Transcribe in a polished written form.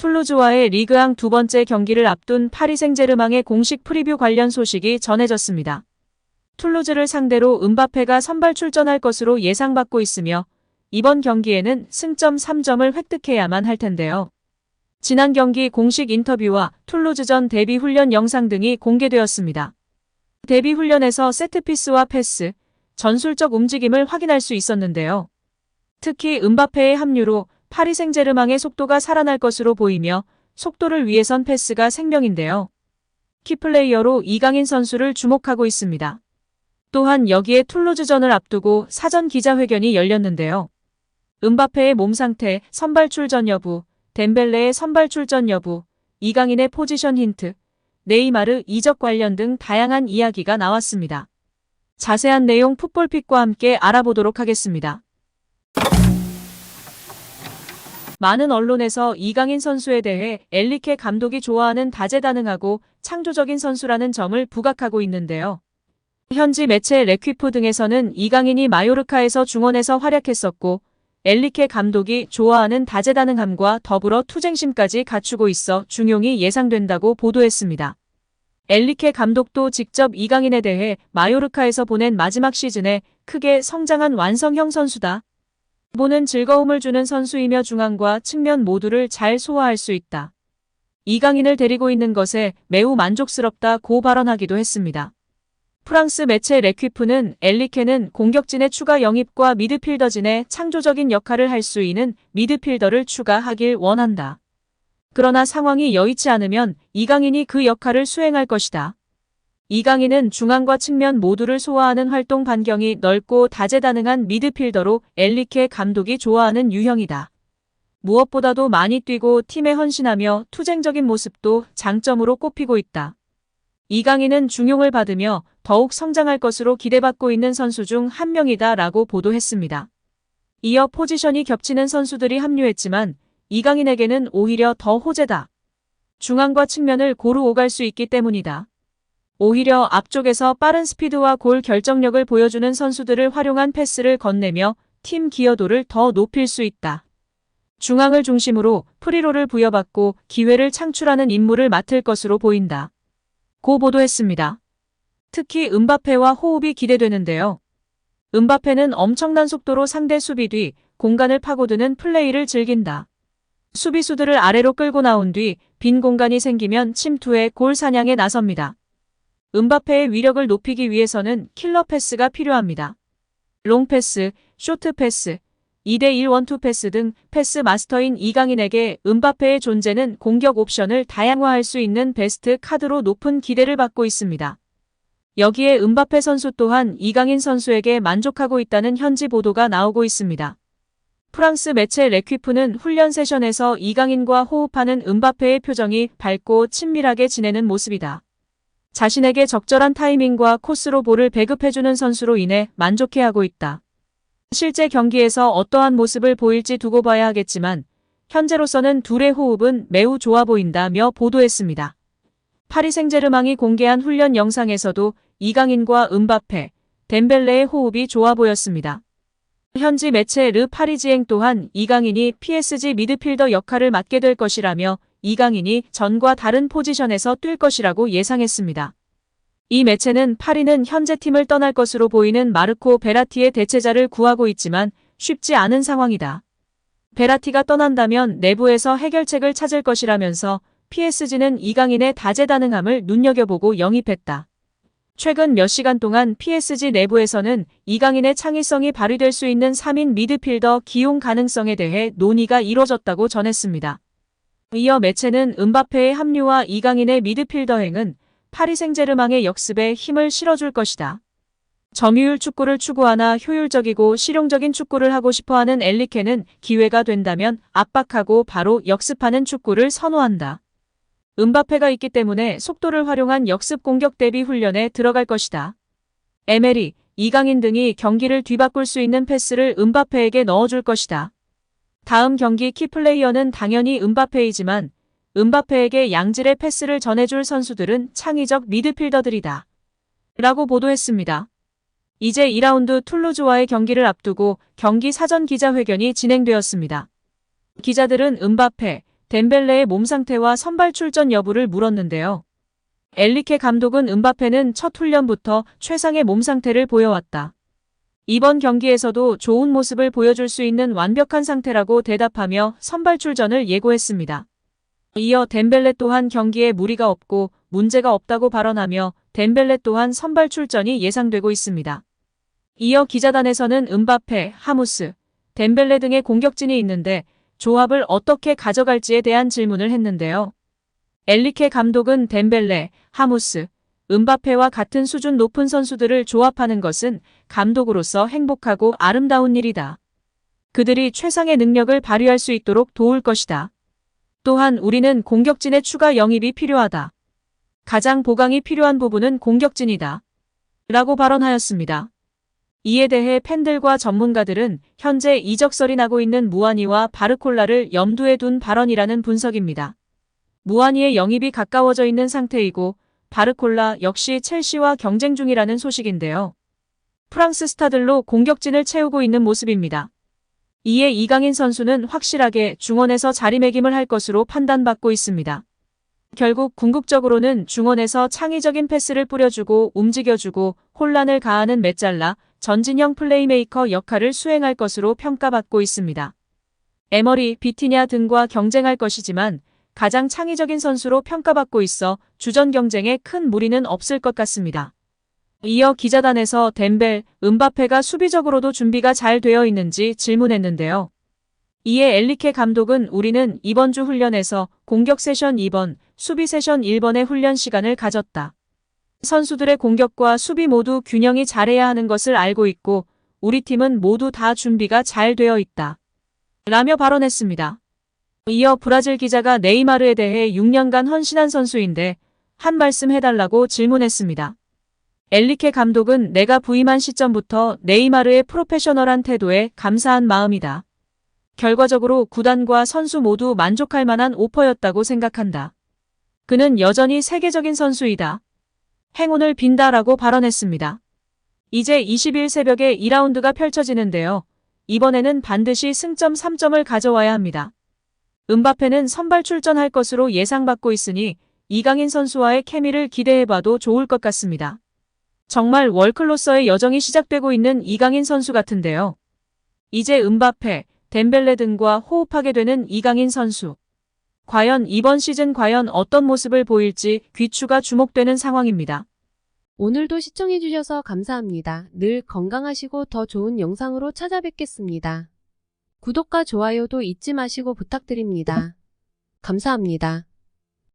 툴루즈와의 리그앙 두 번째 경기를 앞둔 파리 생제르맹의 공식 프리뷰 관련 소식이 전해졌습니다. 툴루즈를 상대로 음바페가 선발 출전할 것으로 예상받고 있으며 이번 경기에는 승점 3점을 획득해야만 할 텐데요. 지난 경기 공식 인터뷰와 툴루즈전 데뷔 훈련 영상 등이 공개되었습니다. 데뷔 훈련에서 세트피스와 패스, 전술적 움직임을 확인할 수 있었는데요. 특히 음바페의 합류로 파리 생제르맹의 속도가 살아날 것으로 보이며 속도를 위해선 패스가 생명인데요. 키플레이어로 이강인 선수를 주목하고 있습니다. 또한 여기에 툴루즈전을 앞두고 사전 기자회견이 열렸는데요. 음바페의 몸 상태, 선발 출전 여부, 덴벨레의 선발 출전 여부, 이강인의 포지션 힌트, 네이마르 이적 관련 등 다양한 이야기가 나왔습니다. 자세한 내용 풋볼픽과 함께 알아보도록 하겠습니다. 많은 언론에서 이강인 선수에 대해 엔리케 감독이 좋아하는 다재다능하고 창조적인 선수라는 점을 부각하고 있는데요. 현지 매체 레퀴프 등에서는 이강인이 마요르카에서 중원에서 활약했었고 엔리케 감독이 좋아하는 다재다능함과 더불어 투쟁심까지 갖추고 있어 중용이 예상된다고 보도했습니다. 엔리케 감독도 직접 이강인에 대해 마요르카에서 보낸 마지막 시즌에 크게 성장한 완성형 선수다. 보는 즐거움을 주는 선수이며 중앙과 측면 모두를 잘 소화할 수 있다. 이강인을 데리고 있는 것에 매우 만족스럽다고 발언하기도 했습니다. 프랑스 매체 레퀴프는 엔리케는 공격진의 추가 영입과 미드필더진의 창조적인 역할을 할 수 있는 미드필더를 추가하길 원한다. 그러나 상황이 여의치 않으면 이강인이 그 역할을 수행할 것이다. 이강인은 중앙과 측면 모두를 소화하는 활동 반경이 넓고 다재다능한 미드필더로 엔리케 감독이 좋아하는 유형이다. 무엇보다도 많이 뛰고 팀에 헌신하며 투쟁적인 모습도 장점으로 꼽히고 있다. 이강인은 중용을 받으며 더욱 성장할 것으로 기대받고 있는 선수 중 한 명이다 라고 보도했습니다. 이어 포지션이 겹치는 선수들이 합류했지만 이강인에게는 오히려 더 호재다. 중앙과 측면을 고루 오갈 수 있기 때문이다. 오히려 앞쪽에서 빠른 스피드와 골 결정력을 보여주는 선수들을 활용한 패스를 건네며 팀 기여도를 더 높일 수 있다. 중앙을 중심으로 프리롤을 부여받고 기회를 창출하는 임무를 맡을 것으로 보인다. 고 보도했습니다. 특히 음바페와 호흡이 기대되는데요. 음바페는 엄청난 속도로 상대 수비 뒤 공간을 파고드는 플레이를 즐긴다. 수비수들을 아래로 끌고 나온 뒤 빈 공간이 생기면 침투해 골 사냥에 나섭니다. 음바페의 위력을 높이기 위해서는 킬러 패스가 필요합니다. 롱패스, 쇼트패스, 2대1 원투 패스 등 패스 마스터인 이강인에게 음바페의 존재는 공격 옵션을 다양화할 수 있는 베스트 카드로 높은 기대를 받고 있습니다. 여기에 음바페 선수 또한 이강인 선수에게 만족하고 있다는 현지 보도가 나오고 있습니다. 프랑스 매체 레퀴프는 훈련 세션에서 이강인과 호흡하는 음바페의 표정이 밝고 친밀하게 지내는 모습이다. 자신에게 적절한 타이밍과 코스로 볼을 배급해주는 선수로 인해 만족해하고 있다. 실제 경기에서 어떠한 모습을 보일지 두고 봐야 하겠지만 현재로서는 둘의 호흡은 매우 좋아 보인다며 보도했습니다. 파리 생제르맹이 공개한 훈련 영상에서도 이강인과 음바페, 덴벨레의 호흡이 좋아 보였습니다. 현지 매체 르 파리지앵 또한 이강인이 PSG 미드필더 역할을 맡게 될 것이라며 이강인이 전과 다른 포지션에서 뛸 것이라고 예상했습니다. 이 매체는 파리는 현재 팀을 떠날 것으로 보이는 마르코 베라티의 대체자를 구하고 있지만 쉽지 않은 상황이다. 베라티가 떠난다면 내부에서 해결책을 찾을 것이라면서 PSG는 이강인의 다재다능함을 눈여겨보고 영입했다. 최근 몇 시간 동안 PSG 내부에서는 이강인의 창의성이 발휘될 수 있는 3인 미드필더 기용 가능성에 대해 논의가 이뤄졌다고 전했습니다. 이어 매체는 음바페의 합류와 이강인의 미드필더행은 파리 생제르맹의 역습에 힘을 실어줄 것이다. 점유율 축구를 추구하나 효율적이고 실용적인 축구를 하고 싶어하는 엔리케는 기회가 된다면 압박하고 바로 역습하는 축구를 선호한다. 음바페가 있기 때문에 속도를 활용한 역습 공격 대비 훈련에 들어갈 것이다. 에메리, 이강인 등이 경기를 뒤바꿀 수 있는 패스를 음바페에게 넣어줄 것이다. 다음 경기 키플레이어는 당연히 음바페이지만 음바페에게 양질의 패스를 전해줄 선수들은 창의적 미드필더들이다. 라고 보도했습니다. 이제 2라운드 툴루즈와의 경기를 앞두고 경기 사전 기자회견이 진행되었습니다. 기자들은 음바페, 덴벨레의 몸 상태와 선발 출전 여부를 물었는데요. 엔리케 감독은 음바페는 첫 훈련부터 최상의 몸 상태를 보여왔다. 이번 경기에서도 좋은 모습을 보여줄 수 있는 완벽한 상태라고 대답하며 선발 출전을 예고했습니다. 이어 덴벨레 또한 경기에 무리가 없고 문제가 없다고 발언하며 덴벨레 또한 선발 출전이 예상되고 있습니다. 이어 기자단에서는 음바페, 하무스, 덴벨레 등의 공격진이 있는데 조합을 어떻게 가져갈지에 대한 질문을 했는데요. 엔리케 감독은 덴벨레, 하무스, 음바페와 같은 수준 높은 선수들을 조합하는 것은 감독으로서 행복하고 아름다운 일이다. 그들이 최상의 능력을 발휘할 수 있도록 도울 것이다. 또한 우리는 공격진의 추가 영입이 필요하다. 가장 보강이 필요한 부분은 공격진이다. 라고 발언하였습니다. 이에 대해 팬들과 전문가들은 현재 이적설이 나고 있는 무아니와 바르콜라를 염두에 둔 발언이라는 분석입니다. 무아니의 영입이 가까워져 있는 상태이고 바르콜라 역시 첼시와 경쟁 중이라는 소식인데요. 프랑스 스타들로 공격진을 채우고 있는 모습입니다. 이에 이강인 선수는 확실하게 중원에서 자리매김을 할 것으로 판단받고 있습니다. 결국 궁극적으로는 중원에서 창의적인 패스를 뿌려주고 움직여주고 혼란을 가하는 메잘라, 전진형 플레이메이커 역할을 수행할 것으로 평가받고 있습니다. 에머리, 비티냐 등과 경쟁할 것이지만 가장 창의적인 선수로 평가받고 있어 주전 경쟁에 큰 무리는 없을 것 같습니다. 이어 기자단에서 덴벨, 음바페가 수비적으로도 준비가 잘 되어 있는지 질문했는데요. 이에 엔리케 감독은 우리는 이번 주 훈련에서 공격 세션 2번, 수비 세션 1번의 훈련 시간을 가졌다. 선수들의 공격과 수비 모두 균형이 잘해야 하는 것을 알고 있고 우리 팀은 모두 다 준비가 잘 되어 있다. 라며 발언했습니다. 이어 브라질 기자가 네이마르에 대해 6년간 헌신한 선수인데 한 말씀 해달라고 질문했습니다. 엔리케 감독은 내가 부임한 시점부터 네이마르의 프로페셔널한 태도에 감사한 마음이다. 결과적으로 구단과 선수 모두 만족할 만한 오퍼였다고 생각한다. 그는 여전히 세계적인 선수이다. 행운을 빈다라고 발언했습니다. 이제 20일 새벽에 2라운드가 펼쳐지는데요. 이번에는 반드시 승점 3점을 가져와야 합니다. 음바페는 선발 출전할 것으로 예상받고 있으니 이강인 선수와의 케미를 기대해봐도 좋을 것 같습니다. 정말 월클로서의 여정이 시작되고 있는 이강인 선수 같은데요. 이제 음바페, 덴벨레 등과 호흡하게 되는 이강인 선수. 과연 이번 시즌 과연 어떤 모습을 보일지 귀추가 주목되는 상황입니다. 오늘도 시청해주셔서 감사합니다. 늘 건강하시고 더 좋은 영상으로 찾아뵙겠습니다. 구독과 좋아요도 잊지 마시고 부탁드립니다. 감사합니다.